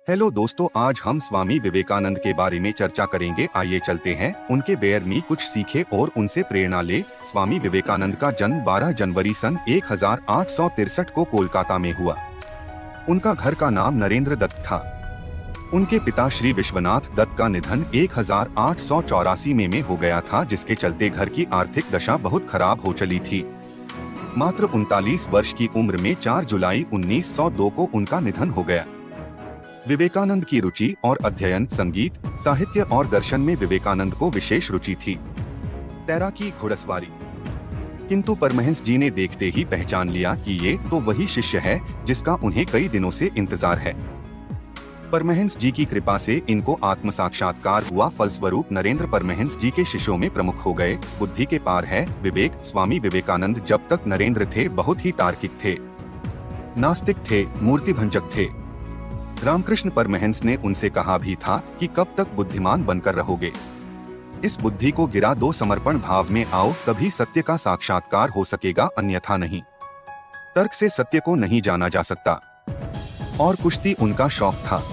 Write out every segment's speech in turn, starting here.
Hello दोस्तों, आज हम स्वामी विवेकानंद के बारे में चर्चा करेंगे। आइए चलते हैं उनके बेयर में कुछ सीखे और उनसे प्रेरणा ले। स्वामी विवेकानंद का जन्म 12 जनवरी सन 1863 को कोलकाता में हुआ। उनका घर का नाम नरेंद्र दत्त था। उनके पिता श्री विश्वनाथ दत्त का निधन 1884 में हो गया था, जिसके चलते घर की आर्थिक दशा बहुत खराब हो चली थी। मात्र 39 वर्ष की उम्र में 4 जुलाई 1902 को उनका निधन हो गया। विवेकानंद की रुचि और अध्ययन संगीत, साहित्य और दर्शन में विवेकानंद को विशेष रुचि थी। तैराकी, घुड़सवारी। किंतु परमहंस जी ने देखते ही पहचान लिया कि ये तो वही शिष्य है जिसका उन्हें कई दिनों से इंतजार है। परमहंस जी की कृपा से इनको आत्म साक्षात्कार हुआ। फलस्वरूप नरेंद्र परमहंस जी के शिष्यों में प्रमुख हो गए। बुद्धि के पार है विवेक। स्वामी विवेकानंद जब तक नरेंद्र थे बहुत ही तार्किक थे, नास्तिक थे, मूर्ति भंजक थे। रामकृष्ण परमहंस ने उनसे कहा भी था कि कब तक बुद्धिमान बनकर रहोगे। इस बुद्धि को गिरा दो, समर्पण भाव में आओ, तभी सत्य का साक्षात्कार हो सकेगा, अन्यथा नहीं। तर्क से सत्य को नहीं जाना जा सकता। और कुश्ती उनका शौक था।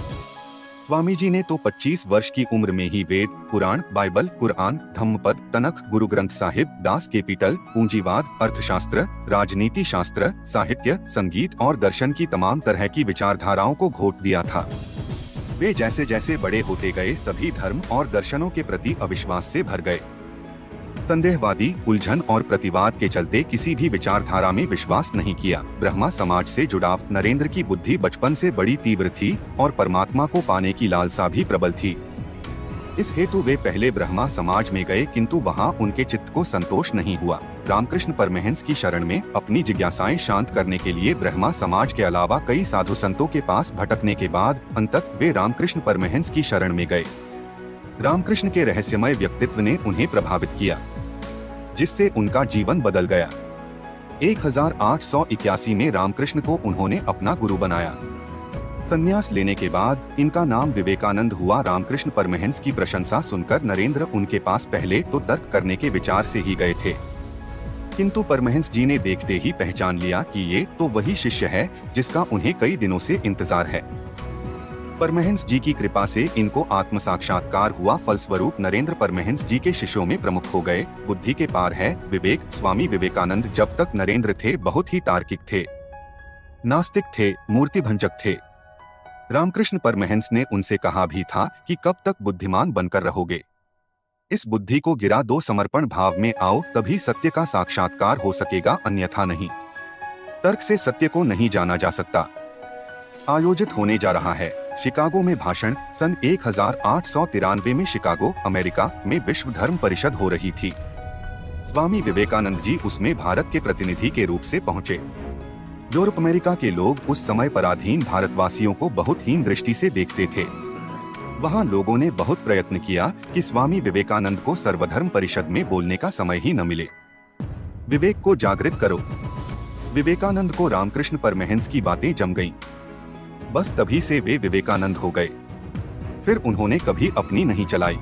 स्वामी जी ने तो 25 वर्ष की उम्र में ही वेद, पुराण, Bible, Quran, Dhammapada, तनख, Guru Granth Sahib, Das Kapital, पूंजीवाद, अर्थशास्त्र, राजनीति शास्त्र, साहित्य, संगीत और दर्शन की तमाम तरह की विचारधाराओं को घोट दिया था। वे जैसे जैसे बड़े होते गए सभी धर्म और दर्शनों के प्रति अविश्वास से भर गए। संदेहवादी, उलझन और प्रतिवाद के चलते किसी भी विचारधारा में विश्वास नहीं किया। ब्रह्मा समाज से जुड़ाव। नरेंद्र की बुद्धि बचपन से बड़ी तीव्र थी और परमात्मा को पाने की लालसा भी प्रबल थी। इस हेतु वे पहले ब्रह्मा समाज में गए, किंतु वहां उनके चित्त को संतोष नहीं हुआ। रामकृष्ण परमहंस की शरण में अपनी जिज्ञासाएं शांत करने के लिए ब्रह्मा समाज के अलावा कई साधु संतों के पास भटकने के बाद अंततः वे रामकृष्ण परमहंस की शरण में गए। रामकृष्ण के रहस्यमय व्यक्तित्व ने उन्हें प्रभावित किया, जिससे उनका जीवन बदल गया। 1881 में रामकृष्ण को उन्होंने अपना गुरु बनाया। संन्यास लेने के बाद इनका नाम विवेकानंद हुआ। रामकृष्ण परमहंस की प्रशंसा सुनकर नरेंद्र उनके पास पहले तो तर्क करने के विचार से ही गए थे, किंतु परमहंस जी ने देखते ही पहचान लिया कि ये तो वही शिष्य है जिसका उन्हें कई दिनों से इंतजार है। परमहंस जी की कृपा से इनको आत्म साक्षात्कार हुआ। फलस्वरूप नरेंद्र परमहंस जी के शिष्यों में प्रमुख हो गए। बुद्धि के पार है विवेक। स्वामी विवेकानंद जब तक नरेंद्र थे बहुत ही तार्किक थे, नास्तिक थे, मूर्ति भंजक थे। रामकृष्ण परमहंस ने उनसे कहा भी था कि कब तक बुद्धिमान बनकर रहोगे। इस बुद्धि को गिरा दो, समर्पण भाव में आओ, तभी सत्य का साक्षात्कार हो सकेगा, अन्यथा नहीं। तर्क से सत्य को नहीं जाना जा सकता। आयोजित होने जा रहा है शिकागो में भाषण। सन 1893 में शिकागो, अमेरिका में विश्व धर्म परिषद हो रही थी। स्वामी विवेकानंद जी उसमें भारत के प्रतिनिधि के रूप से पहुंचे। यूरोप अमेरिका के लोग उस समय पराधीन भारतवासियों को बहुत हीन दृष्टि से देखते थे। वहां लोगों ने बहुत प्रयत्न किया कि स्वामी विवेकानंद को सर्वधर्म परिषद में बोलने का समय ही न मिले। विवेक को जागृत करो। विवेकानंद को रामकृष्ण परमहंस की बातें जम गईं। बस तभी से वे विवेकानंद हो गए। फिर उन्होंने कभी अपनी नहीं चलाई,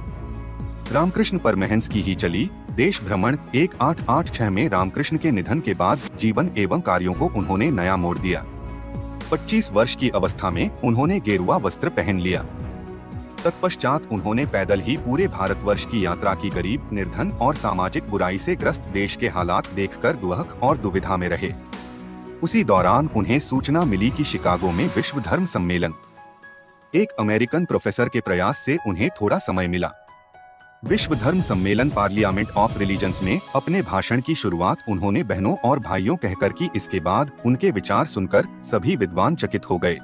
रामकृष्ण परमहंस की ही चली। देश भ्रमण। 1886 में रामकृष्ण के निधन के बाद जीवन एवं कार्यों को उन्होंने नया मोड़ दिया। 25 वर्ष की अवस्था में उन्होंने गेरुआ वस्त्र पहन लिया। तत्पश्चात उन्होंने पैदल ही पूरे भारतवर्ष की यात्रा की। गरीब, निर्धन और सामाजिक बुराई से ग्रस्त देश के हालात देखकर दुहक और दुविधा में रहे। उसी दौरान उन्हें सूचना मिली कि शिकागो में विश्व धर्म सम्मेलन। एक अमेरिकन प्रोफेसर के प्रयास से उन्हें थोड़ा समय मिला। विश्व धर्म सम्मेलन पार्लियामेंट ऑफ रिलीजन्स में अपने भाषण की शुरुआत उन्होंने बहनों और भाइयों कहकर की। इसके बाद उनके विचार सुनकर सभी विद्वान चकित हो गए।